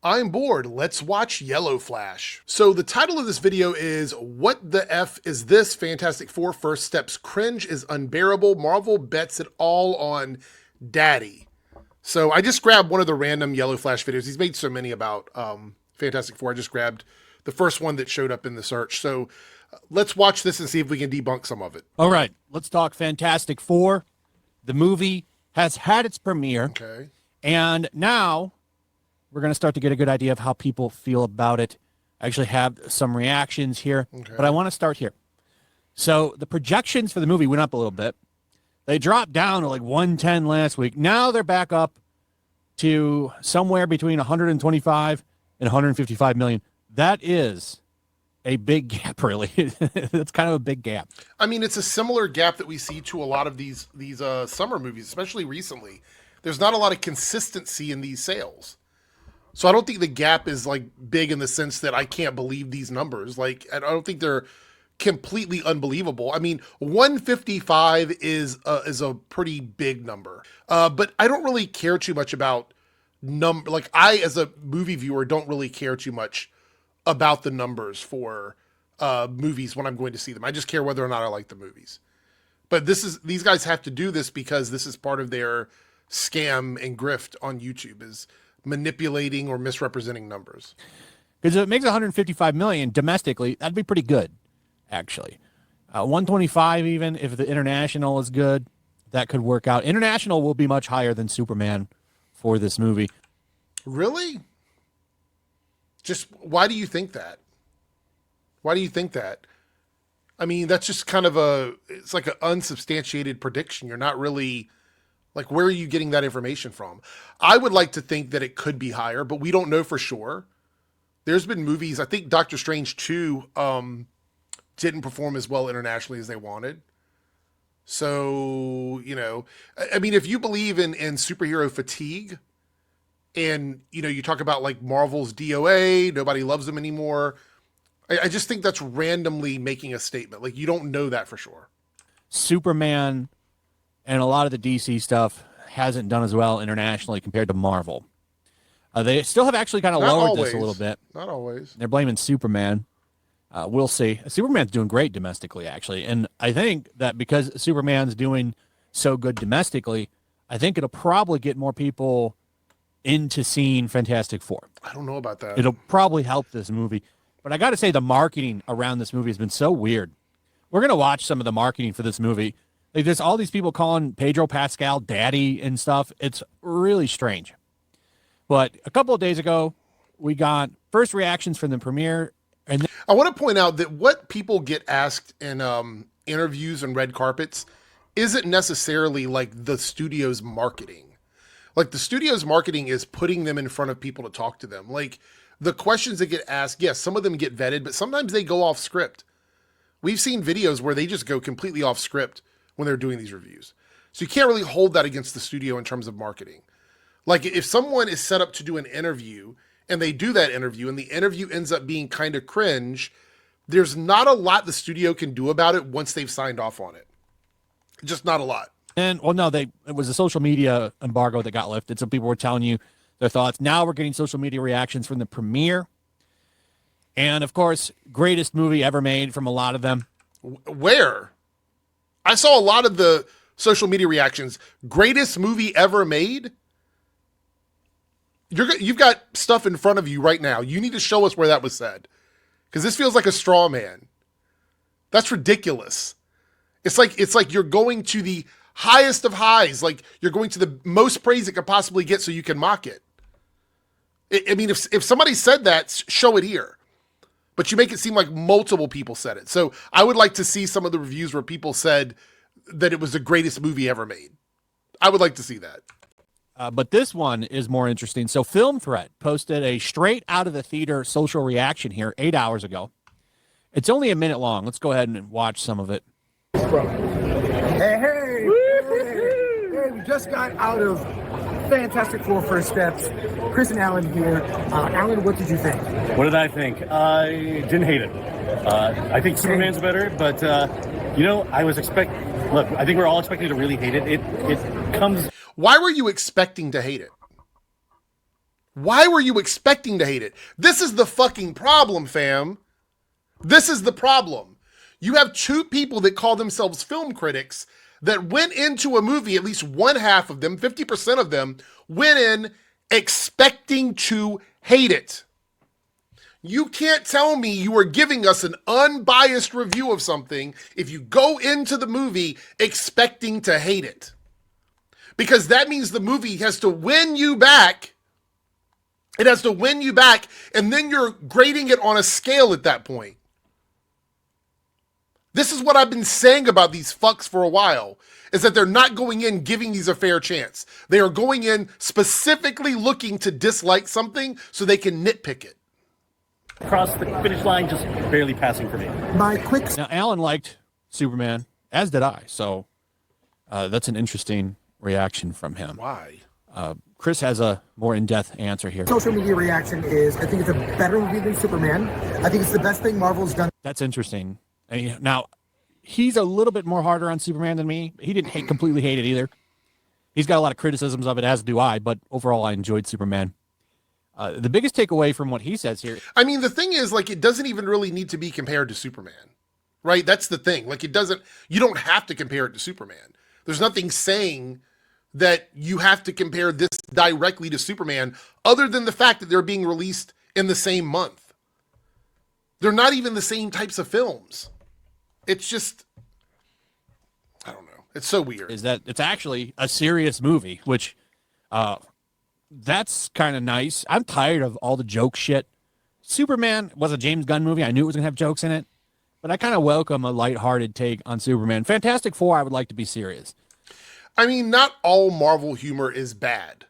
I'm bored, let's watch YellowFlash. So the title of this video is, what the F is this? Fantastic Four First Steps Cringe is Unbearable. Marvel bets it all on Daddy. So I just grabbed one of the random YellowFlash videos. He's made so many about Fantastic Four. I just grabbed the first one that showed up in the search. So let's watch this and see if we can debunk some of it. All right, let's talk Fantastic Four. The movie has had its premiere. Okay. And now we're going to start to get a good idea of how people feel about it. I actually have some reactions here, but I want to start here. So the projections for the movie went up a little bit. They dropped down to like 110 last week. Now they're back up to somewhere between 125 and 155 million. That is a big gap, really. That's kind of a big gap. I mean, it's a similar gap that we see to a lot of these summer movies, especially recently. There's not a lot of consistency in these sales. So I don't think the gap is like big in the sense that I can't believe these numbers. Like, I don't think they're completely unbelievable. I mean, 155 is a pretty big number. But I don't really care too much about number. Like, I, as a movie viewer, don't really care too much about the numbers for movies when I'm going to see them. I just care whether or not I like the movies. But these guys have to do this because this is part of their scam and grift on YouTube, is manipulating or misrepresenting numbers. Because if it makes 155 million domestically, that'd be pretty good, actually. 125 even, if the international is good, that could work out. International will be much higher than Superman for this movie. Really? Just, why do you think that? Why do you think that? I mean, that's just kind of it's like an unsubstantiated prediction. You're not really, like, where are you getting that information from? I would like to think that it could be higher, but we don't know for sure. There's been movies, I think Doctor Strange 2 didn't perform as well internationally as they wanted. So, you know, I mean, if you believe in superhero fatigue, and, you know, you talk about like Marvel's DOA, nobody loves them anymore. I just think that's randomly making a statement. Like, you don't know that for sure. Superman and a lot of the DC stuff hasn't done as well internationally compared to Marvel. They still have actually kind of lowered this a little bit. Not always. They're blaming Superman. We'll see. Superman's doing great domestically, actually. And I think that because Superman's doing so good domestically, I think it'll probably get more people into seeing Fantastic Four. I don't know about that. It'll probably help this movie. But I got to say, the marketing around this movie has been so weird. We're going to watch some of the marketing for this movie. Like, there's all these people calling Pedro Pascal Daddy and stuff. It's really strange. But a couple of days ago, we got first reactions from the premiere. And I want to point out that what people get asked in interviews and red carpets isn't necessarily like the studio's marketing. Like, the studio's marketing is putting them in front of people to talk to them. Like, the questions that get asked, yes, some of them get vetted, but sometimes they go off script. We've seen videos where they just go completely off script when they're doing these reviews. So you can't really hold that against the studio in terms of marketing. Like, if someone is set up to do an interview and they do that interview and the interview ends up being kind of cringe, there's not a lot the studio can do about it once they've signed off on it. Just not a lot. And, well, no, it was a social media embargo that got lifted. So people were telling you their thoughts. Now we're getting social media reactions from the premiere. And, of course, greatest movie ever made from a lot of them. Where? I saw a lot of the social media reactions. Greatest movie ever made? You've got stuff in front of you right now. You need to show us where that was said. Because this feels like a straw man. That's ridiculous. It's like you're going to the highest of highs. Like, you're going to the most praise it could possibly get so you can mock it. I mean, if somebody said that, show it here. But you make it seem like multiple people said it. So I would like to see some of the reviews where people said that it was the greatest movie ever made. I would like to see that. But this one is more interesting. So Film Threat posted a straight out of the theater social reaction here 8 hours ago. It's only a minute long. Let's go ahead and watch some of it. Hey, we just got out of Fantastic Four First Steps. Chris and Alan here. Alan, what did you think? What did I think? I didn't hate it. I think Superman's better, but, you know, look, I think we're all expecting to really hate it. It comes... Why were you expecting to hate it? Why were you expecting to hate it? This is the fucking problem, fam. This is the problem. You have two people that call themselves film critics that went into a movie, at least one half of them, 50% of them, went in expecting to hate it. You can't tell me you are giving us an unbiased review of something if you go into the movie expecting to hate it. Because that means the movie has to win you back. It has to win you back, and then you're grading it on a scale at that point. This is what I've been saying about these fucks for a while, is that they're not going in giving these a fair chance. They are going in specifically looking to dislike something so they can nitpick it. Across the finish line, just barely passing for me. My quick Now, Alan liked Superman, as did I. So that's an interesting reaction from him. Why? Chris has a more in-depth answer here. social media reaction is I think it's a better movie than Superman. I think it's the best thing Marvel's done. That's interesting. And now, he's a little bit more harder on Superman than me. He didn't completely hate it either. He's got a lot of criticisms of it, as do I, but overall I enjoyed Superman. The biggest takeaway from what he says here. I mean, the thing is, like, it doesn't even really need to be compared to Superman, right? That's the thing. Like, you don't have to compare it to Superman. There's nothing saying that you have to compare this directly to Superman other than the fact that they're being released in the same month. They're not even the same types of films. It's just, I don't know. It's so weird. Is that it's actually a serious movie, which that's kind of nice. I'm tired of all the joke shit. Superman was a James Gunn movie. I knew it was going to have jokes in it, but I kind of welcome a lighthearted take on Superman. Fantastic Four, I would like to be serious. I mean, not all Marvel humor is bad.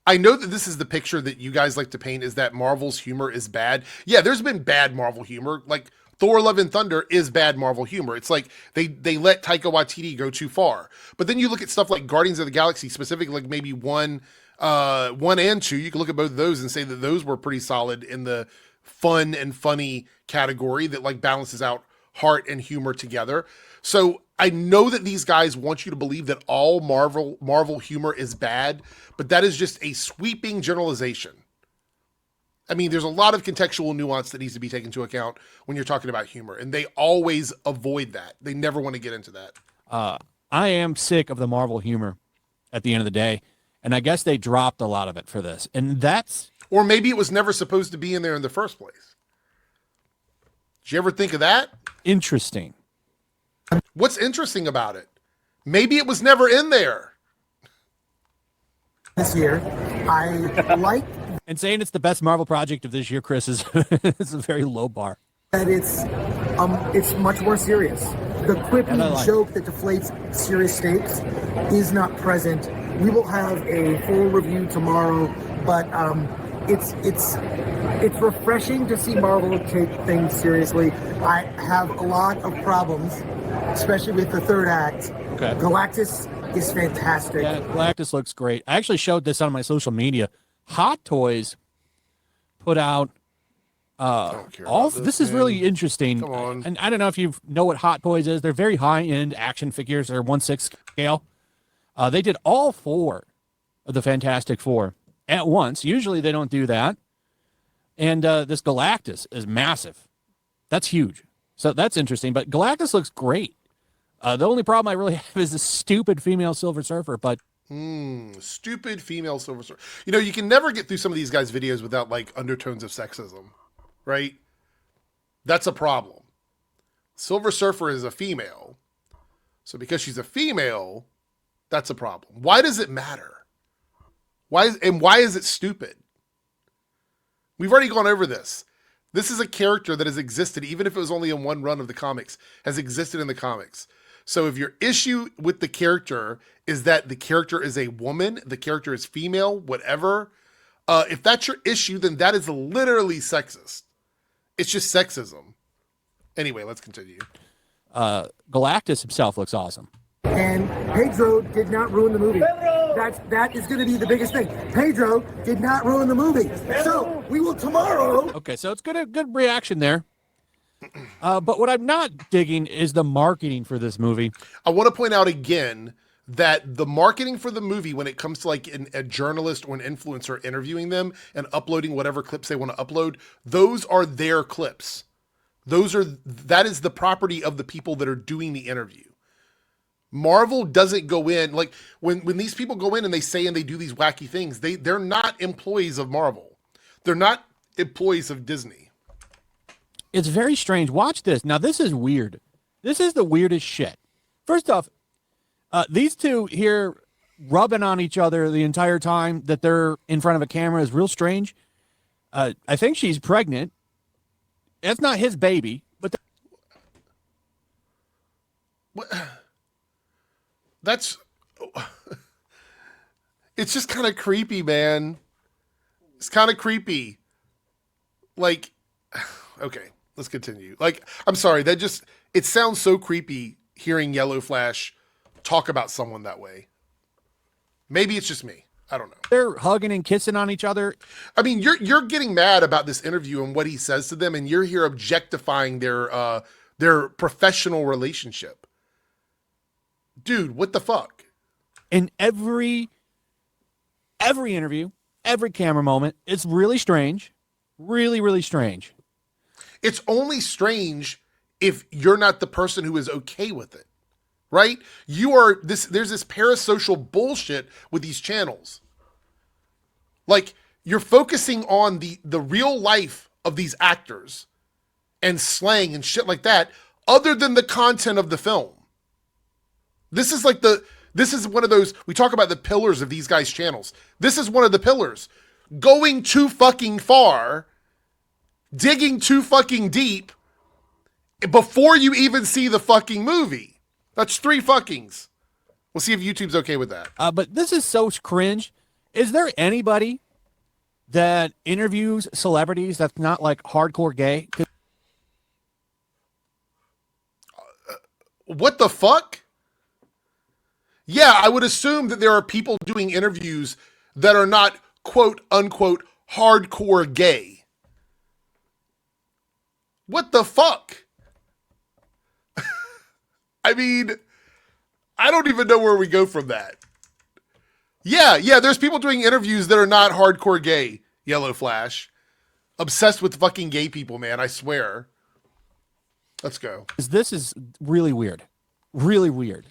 I know that this is the picture that you guys like to paint, is that Marvel's humor is bad. Yeah, there's been bad Marvel humor. Like, Thor Love and Thunder is bad Marvel humor. It's like they let Taika Waititi go too far. But then you look at stuff like Guardians of the Galaxy, specifically like maybe one and two. You can look at both of those and say that those were pretty solid in the fun and funny category that like balances out heart and humor together. So I know that these guys want you to believe that all Marvel humor is bad, but that is just a sweeping generalization. I mean, there's a lot of contextual nuance that needs to be taken into account when you're talking about humor, and they always avoid that. They never want to get into that. I am sick of the Marvel humor at the end of the day, and I guess they dropped a lot of it for this. And that's... Or maybe it was never supposed to be in there in the first place. Did you ever think of that? Interesting. What's interesting about it? Maybe it was never in there. This year, I like And saying it's the best Marvel project of this year, Chris, is it's a very low bar. that it's much more serious. The quippy joke that deflates serious stakes is not present. We will have a full review tomorrow, but it's refreshing to see Marvel take things seriously. I have a lot of problems, especially with the third act. Okay. Galactus is fantastic. Yeah, Galactus looks great. I actually showed this on my social media. Hot Toys put out this is really interesting. Come on. And I don't know if you know what Hot Toys is. They're very high-end action figures. They're 1/6 scale. They did all 4 of the Fantastic Four at once. Usually they don't do that. And this Galactus is massive. That's huge. So that's interesting. But Galactus looks great. The only problem I really have is this stupid female Silver Surfer. But Stupid female Silver Surfer. You know, you can never get through some of these guys' videos without like undertones of sexism, right? That's a problem. Silver Surfer is a female. So because she's a female, that's a problem. Why does it matter? Why is it stupid? We've already gone over this. This is a character that has existed, even if it was only in one run of the comics, has existed in the comics. So if your issue with the character is that the character is a woman, the character is female, whatever, if that's your issue, then that is literally sexist. It's just sexism. Anyway, let's continue. Galactus himself looks awesome. And Pedro did not ruin the movie. That is going to be the biggest thing. Pedro did not ruin the movie. So we will tomorrow. Okay, so it's good reaction there. But what I'm not digging is the marketing for this movie. I want to point out again that the marketing for the movie, when it comes to like a journalist or an influencer interviewing them and uploading whatever clips they want to upload, those are their clips. That is the property of the people that are doing the interview. Marvel doesn't go in, like when these people go in and they say and they do these wacky things, they're not employees of Marvel. They're not employees of Disney. It's very strange. Watch this. Now, this is weird. This is the weirdest shit. First off, these two here rubbing on each other the entire time that they're in front of a camera is real strange. I think she's pregnant. That's not his baby, but that's it's just kind of creepy, man. It's kind of creepy. Like, okay, let's continue. Like, I'm sorry, it sounds so creepy hearing YellowFlash talk about someone that way. Maybe it's just me. I don't know. They're hugging and kissing on each other. I mean, you're getting mad about this interview and what he says to them, and you're here objectifying their professional relationship. Dude, what the fuck? In every interview, every camera moment, it's really strange. Really, really strange. It's only strange if you're not the person who is okay with it. Right? There's this parasocial bullshit with these channels. Like, you're focusing on the real life of these actors and slang and shit like that, other than the content of the film. This is one of those, we talk about the pillars of these guys' channels. This is one of the pillars. Going too fucking far, digging too fucking deep before you even see the fucking movie. That's 3 fuckings. We'll see if YouTube's okay with that. But this is so cringe. Is there anybody that interviews celebrities that's not like hardcore gay? What the fuck? Yeah, I would assume that there are people doing interviews that are not quote unquote hardcore gay. What the fuck? I mean, I don't even know where we go from that. Yeah, there's people doing interviews that are not hardcore gay, YellowFlash. Obsessed with fucking gay people, man, I swear. Let's go. This is really weird. Really weird.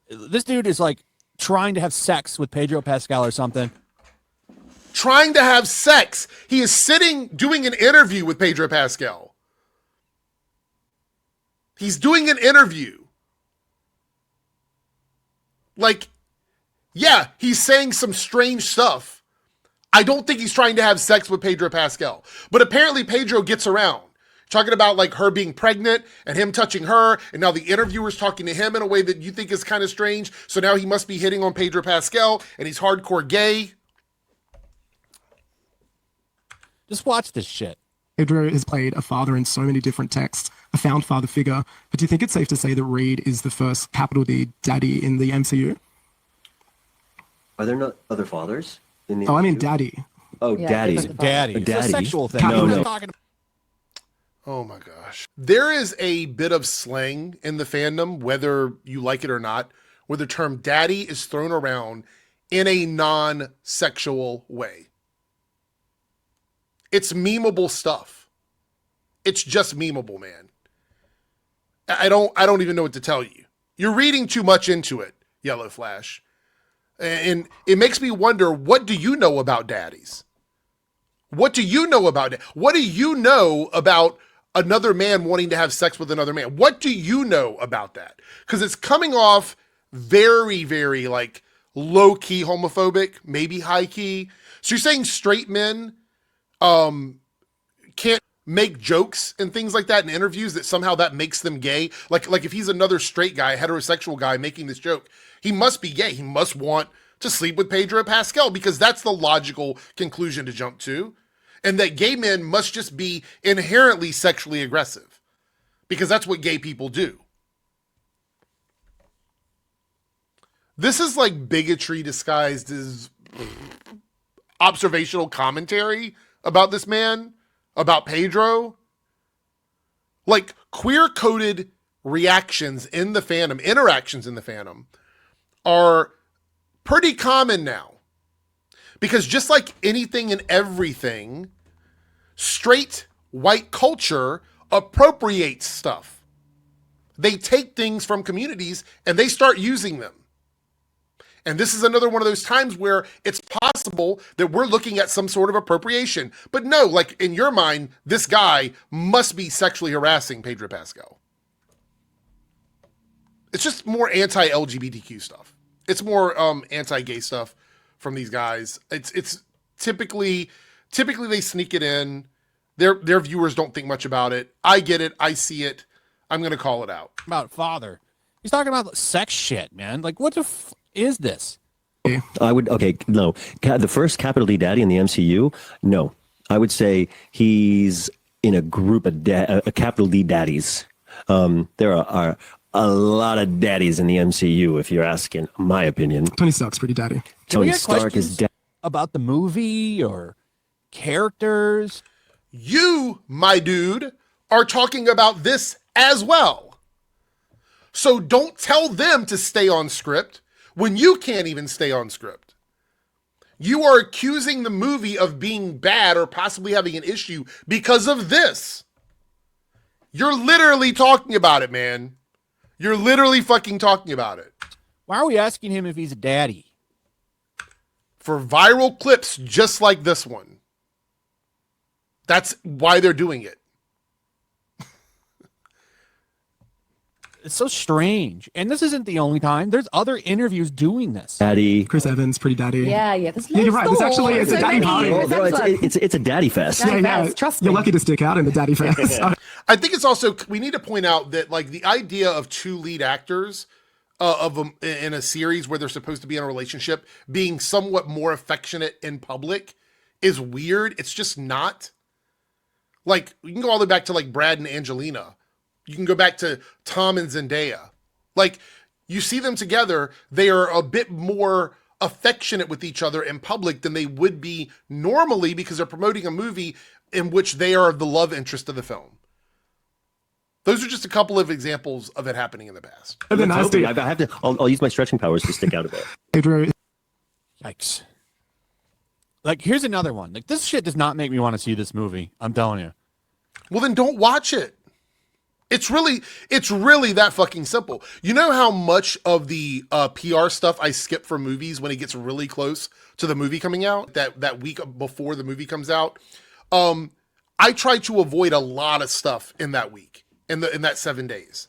This dude is like trying to have sex with Pedro Pascal or something. Trying to have sex. He is sitting doing an interview with Pedro Pascal. He's doing an interview. Like, yeah, he's saying some strange stuff. I don't think he's trying to have sex with Pedro Pascal. But apparently Pedro gets around. Talking about like her being pregnant and him touching her. And now the interviewer's talking to him in a way that you think is kind of strange. So now he must be hitting on Pedro Pascal and he's hardcore gay. Just watch this shit. Pedro has played a father in so many different texts, a found father figure. But do you think it's safe to say that Reed is the first capital D daddy in the MCU? Are there not other fathers in the MCU? I mean daddy. Oh, Yeah, daddy. Daddy. It's a sexual thing. No. Oh my gosh. There is a bit of slang in the fandom, whether you like it or not, where the term daddy is thrown around in a non-sexual way. It's memeable stuff. It's just memeable, man. I don't even know what to tell you. You're reading too much into it, YellowFlash. And it makes me wonder, what do you know about daddies? What do you know about it? What do you know about another man wanting to have sex with another man? What do you know about that? Because it's coming off very, very like low-key homophobic, maybe high-key. So you're saying straight men can't make jokes and things like that in interviews, that somehow that makes them gay? Like if he's another straight guy, heterosexual guy making this joke, he must be gay. He must want to sleep with Pedro Pascal, because that's the logical conclusion to jump to. And that gay men must just be inherently sexually aggressive, because that's what gay people do. This is like bigotry disguised as observational commentary about this man, about Pedro. Like queer-coded reactions in the fandom, interactions in the fandom, are pretty common now. Because just like anything and everything, straight white culture appropriates stuff. They take things from communities and they start using them. And this is another one of those times where it's possible that we're looking at some sort of appropriation. But no, like in your mind, this guy must be sexually harassing Pedro Pascal. It's just more anti-LGBTQ stuff. It's more anti-gay stuff from these guys. It's typically they sneak it in. Their viewers don't think much about it. I get it. I see it. I'm going to call it out. About father. He's talking about sex shit, man. Like, what the is this? No. The first capital D daddy in the MCU, no. I would say he's in a group of capital D daddies. There are a lot of daddies in the MCU, if you're asking my opinion. Tony Stark's pretty daddy. Tony Stark is about the movie or characters. You, my dude, are talking about this as well. So don't tell them to stay on script when you can't even stay on script. You are accusing the movie of being bad or possibly having an issue because of this. You're literally talking about it, man. You're literally fucking talking about it. Why are we asking him if he's a daddy? For viral clips just like this one. That's why they're doing it. It's so strange. And this isn't the only time. There's other interviews doing this. Daddy. Chris Evans, pretty daddy. Yeah. Yeah, you're right. It's actually it's a daddy party. It's a daddy fest. Trust me. You're lucky to stick out in the daddy fest. I think it's also, we need to point out that like the idea of two lead actors in a series where they're supposed to be in a relationship being somewhat more affectionate in public is weird. It's just not. Like, you can go all the way back to like Brad and Angelina. You can go back to Tom and Zendaya. Like, you see them together, they are a bit more affectionate with each other in public than they would be normally because they're promoting a movie in which they are the love interest of the film. Those are just a couple of examples of it happening in the past. I'll use my stretching powers to stick out a bit. Pedro. Yikes. Like, here's another one. Like, this shit does not make me want to see this movie. I'm telling you. Well, then don't watch it. It's really that fucking simple. You know how much of the PR stuff I skip for movies when it gets really close to the movie coming out, that week before the movie comes out? I try to avoid a lot of stuff in that week, in that 7 days.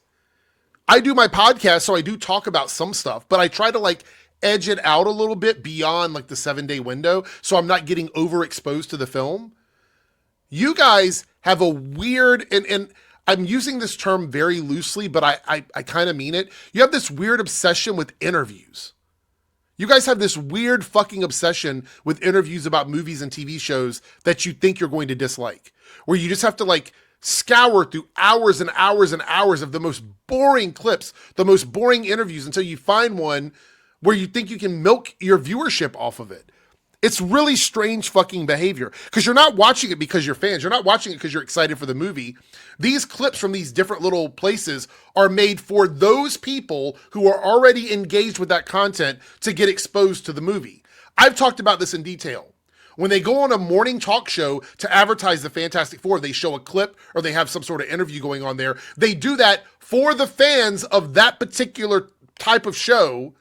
I do my podcast, so I do talk about some stuff, but I try to like edge it out a little bit beyond like the 7-day window, so I'm not getting overexposed to the film. You guys have a weird, and I'm using this term very loosely, but I kind of mean it. You have this weird obsession with interviews. You guys have this weird fucking obsession with interviews about movies and TV shows that you think you're going to dislike, where you just have to like scour through hours and hours and hours of the most boring clips, the most boring interviews until you find one where you think you can milk your viewership off of it. It's really strange fucking behavior because you're not watching it because you're fans. You're not watching it because you're excited for the movie. These clips from these different little places are made for those people who are already engaged with that content to get exposed to the movie. I've talked about this in detail. When they go on a morning talk show to advertise the Fantastic Four, they show a clip or they have some sort of interview going on there. They do that for the fans of that particular type of show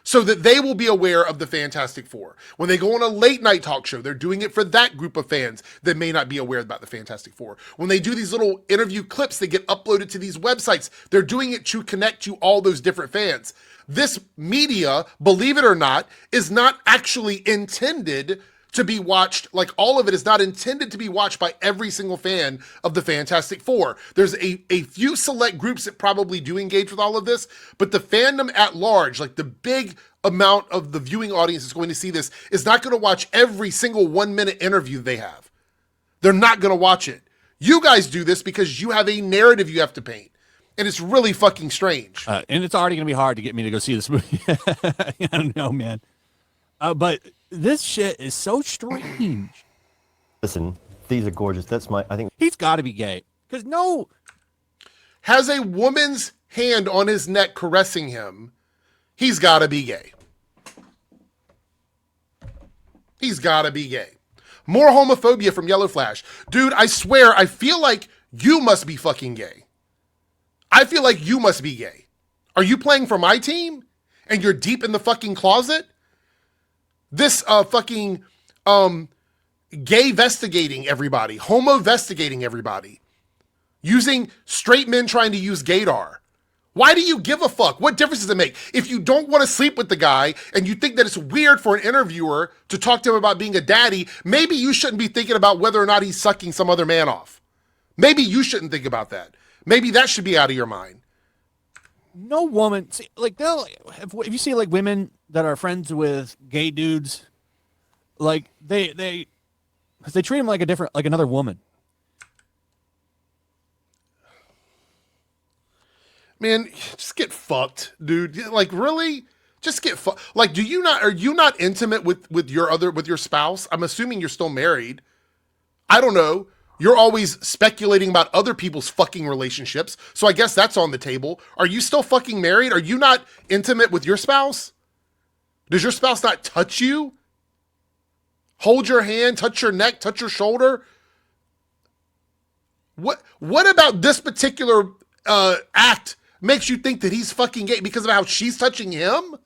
so that they will be aware of the Fantastic Four. When they go on a late night talk show, they're doing it for that group of fans that may not be aware about the Fantastic Four. When they do these little interview clips that get uploaded to these websites, they're doing it to connect to all those different fans. This media, believe it or not, is not actually intended to be watched. Like, all of it is not intended to be watched by every single fan of the Fantastic Four. There's a few select groups that probably do engage with all of this, but the fandom at large, like the big amount of the viewing audience that's going to see this, is not going to watch every single 1-minute interview they have. They're not going to watch it. You guys do this because you have a narrative you have to paint. And it's really fucking strange. And it's already going to be hard to get me to go see this movie. I don't know, man. But this shit is so strange. Listen, these are gorgeous. I think he's got to be gay. Because no. Has a woman's hand on his neck caressing him. he's got to be gay. He's got to be gay. More homophobia from YellowFlash. Dude, I swear, I feel like you must be fucking gay. I feel like you must be gay. Are you playing for my team? And you're deep in the fucking closet? This fucking gay-vestigating everybody. Homo-vestigating everybody. Using straight men trying to use gaydar. Why do you give a fuck? What difference does it make? If you don't want to sleep with the guy and you think that it's weird for an interviewer to talk to him about being a daddy, maybe you shouldn't be thinking about whether or not he's sucking some other man off. Maybe you shouldn't think about that. Maybe that should be out of your mind. No woman, see, like, if you see like women that are friends with gay dudes, like they treat them like another woman. Man, just get fucked, dude. Like, really? Just get fucked. Like, are you not intimate with your spouse? I'm assuming you're still married. I don't know. You're always speculating about other people's fucking relationships. So I guess that's on the table. Are you still fucking married? Are you not intimate with your spouse? Does your spouse not touch you? Hold your hand, touch your neck, touch your shoulder? What about this particular act makes you think that he's fucking gay because of how she's touching him?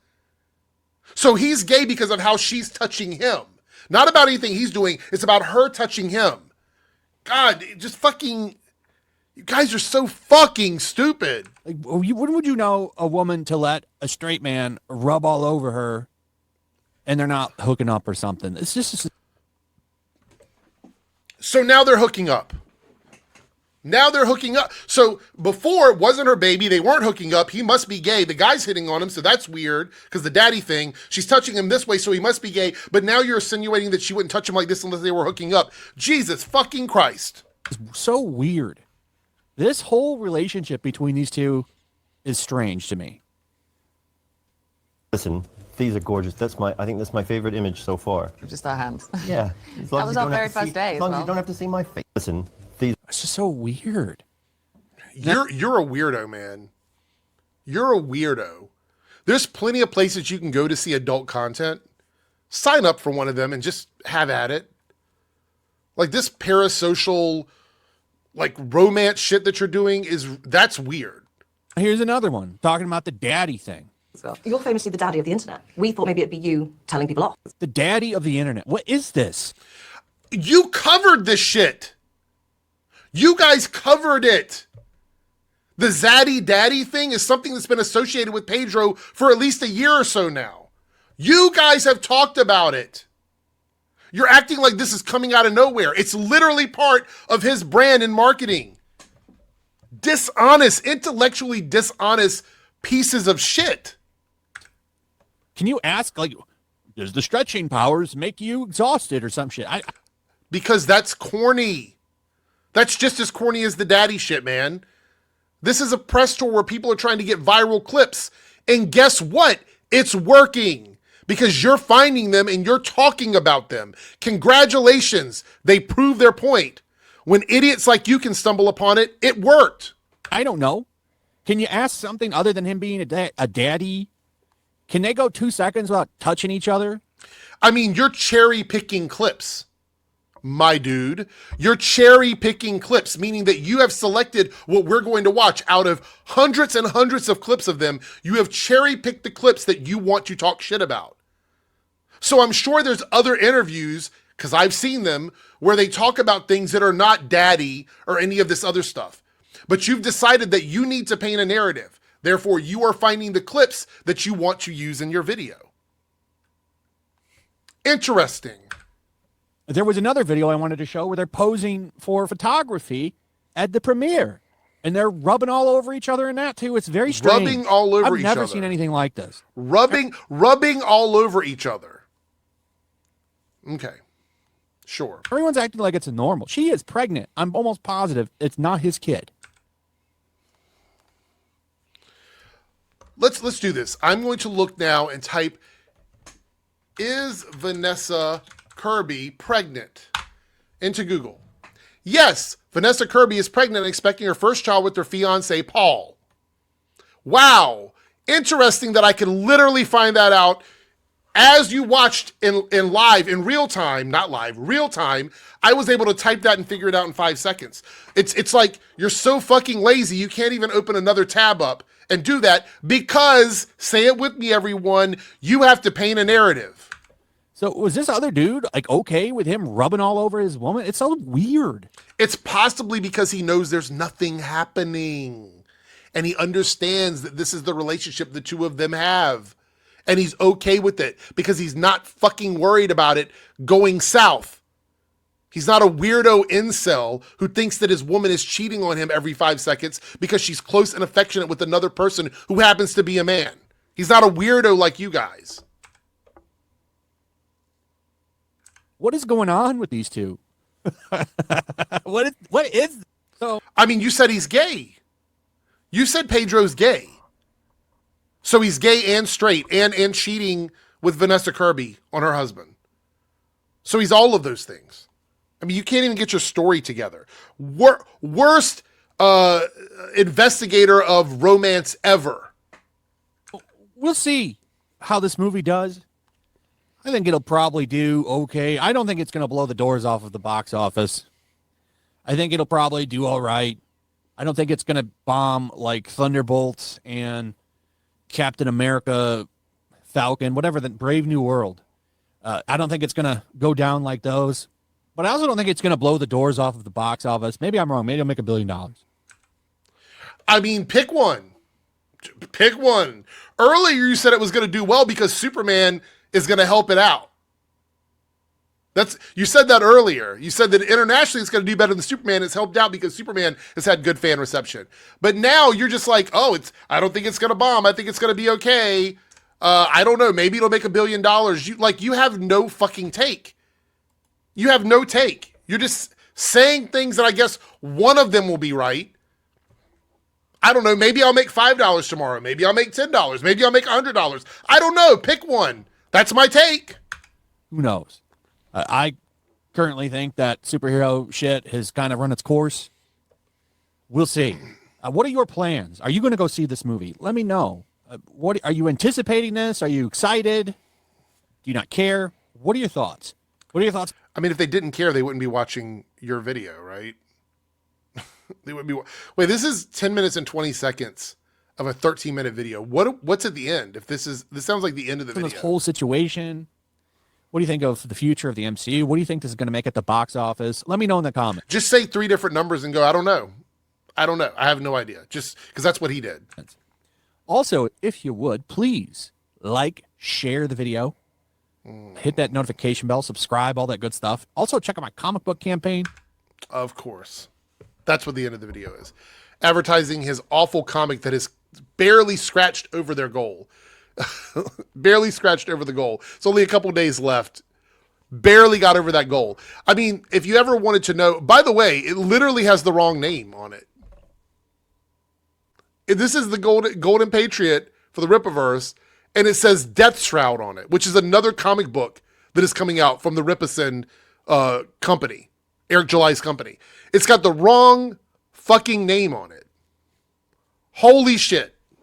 So he's gay because of how she's touching him. Not about anything he's doing. It's about her touching him. God, just fucking... You guys are so fucking stupid. Like, when would you know a woman to let a straight man rub all over her and they're not hooking up or something? It's just... So now they're hooking up. Now they're hooking up. So before, it wasn't her baby. They weren't hooking up. He must be gay. The guy's hitting on him, so that's weird because the daddy thing. She's touching him this way, so he must be gay. But now you're insinuating that she wouldn't touch him like this unless they were hooking up. Jesus fucking Christ. It's so weird. This whole relationship between these two is strange to me. Listen, these are gorgeous. I think that's my favorite image so far. Just our hands. Yeah. That was our very first day. As long as you don't have to see my face. Listen. It's just so weird. You're a weirdo, man. You're a weirdo. There's plenty of places you can go to see adult content. Sign up for one of them and just have at it. Like this parasocial, like romance shit that you're doing that's weird. Here's another one talking about the daddy thing. You're famously the daddy of the internet. We thought maybe it'd be you telling people off. The daddy of the internet. What is this? You covered this shit. You guys covered it. The zaddy daddy thing is something that's been associated with Pedro for at least a year or so now. You guys have talked about it. You're acting like this is coming out of nowhere. It's literally part of his brand and marketing. Dishonest, intellectually dishonest pieces of shit. Can you ask, like, does the stretching powers make you exhausted or some shit? Because that's corny. That's just as corny as the daddy shit, man. This is a press tour where people are trying to get viral clips. And guess what? It's working because you're finding them and you're talking about them. Congratulations. They prove their point. When idiots like you can stumble upon it, it worked. I don't know. Can you ask something other than him being a daddy? Can they go 2 seconds without touching each other? I mean, you're cherry picking clips. My dude, you're cherry picking clips, meaning that you have selected what we're going to watch out of hundreds and hundreds of clips of them. You have cherry picked the clips that you want to talk shit about. So I'm sure there's other interviews, because I've seen them, where they talk about things that are not daddy or any of this other stuff. But you've decided that you need to paint a narrative. Therefore, you are finding the clips that you want to use in your video. Interesting. There was another video I wanted to show where they're posing for photography at the premiere. And they're rubbing all over each other in that too. It's very strange. Rubbing all over each other. I've never seen anything like this. Rubbing all over each other. Okay. Sure. Everyone's acting like it's normal. She is pregnant. I'm almost positive it's not his kid. Let's do this. I'm going to look now and type, is Vanessa Kirby pregnant into Google? Yes, Vanessa Kirby is pregnant and expecting her first child with her fiance, Paul. Wow. Interesting that I can literally find that out as you watched in live, in real time, not live, real time. I was able to type that and figure it out in 5 seconds. It's like you're so fucking lazy, you can't even open another tab up and do that because, say it with me, everyone, you have to paint a narrative. So was this other dude like okay with him rubbing all over his woman? It's so weird. It's possibly because he knows there's nothing happening. And he understands that this is the relationship the two of them have. And he's okay with it because he's not fucking worried about it going south. He's not a weirdo incel who thinks that his woman is cheating on him every 5 seconds because she's close and affectionate with another person who happens to be a man. He's not a weirdo like you guys. What is going on with these two? What is so? I mean, you said he's gay. You said Pedro's gay. So he's gay and straight and cheating with Vanessa Kirby on her husband. So he's all of those things. I mean, you can't even get your story together. Worst investigator of romance ever. We'll see how this movie does. I think it'll probably do okay. I don't think it's going to blow the doors off of the box office. I think it'll probably do all right. I don't think it's going to bomb like Thunderbolts and Captain America, Falcon, whatever, the Brave New World. I don't think it's going to go down like those. But I also don't think it's going to blow the doors off of the box office. Maybe I'm wrong. Maybe it'll make $1 billion. I mean, pick one. Pick one. Earlier you said it was going to do well because Superman is going to help it out. You said that earlier. You said that internationally it's going to do better than Superman. It's helped out because Superman has had good fan reception. But now you're just like, I don't think it's going to bomb. I think it's going to be okay. I don't know. Maybe it'll make $1 billion. You have no fucking take. You have no take. You're just saying things that I guess one of them will be right. I don't know. Maybe I'll make $5 tomorrow. Maybe I'll make $10. Maybe I'll make $100. I don't know. Pick one. That's my take. Who knows? I currently think that superhero shit has kind of run its course. We'll see. What are your plans? Are you going to go see this movie? Let me know. What are you anticipating this? Are you excited? Do you not care? What are your thoughts? What are your thoughts? I mean, if they didn't care, they wouldn't be watching your video, right? They would be. Wait, this is 10 minutes and 20 seconds of a 13-minute video. What's at the end? If this sounds like the end of the video. This whole situation. What do you think of the future of the MCU? What do you think this is going to make at the box office? Let me know in the comments. Just say 3 different numbers and go, I don't know. I don't know. I have no idea. Just because that's what he did. Also, if you would, please share the video, hit that notification bell, subscribe, all that good stuff. Also, check out my comic book campaign. Of course. That's what the end of the video is. Advertising his awful comic that has barely scratched over their goal. Barely scratched over the goal. It's only a couple days left. Barely got over that goal. I mean, if you ever wanted to know, by the way, it literally has the wrong name on it. This is the Golden Patriot for the Rippaverse, and it says Death Shroud on it, which is another comic book that is coming out from the Rippason company, Eric July's company. It's got the wrong fucking name on it. Holy shit.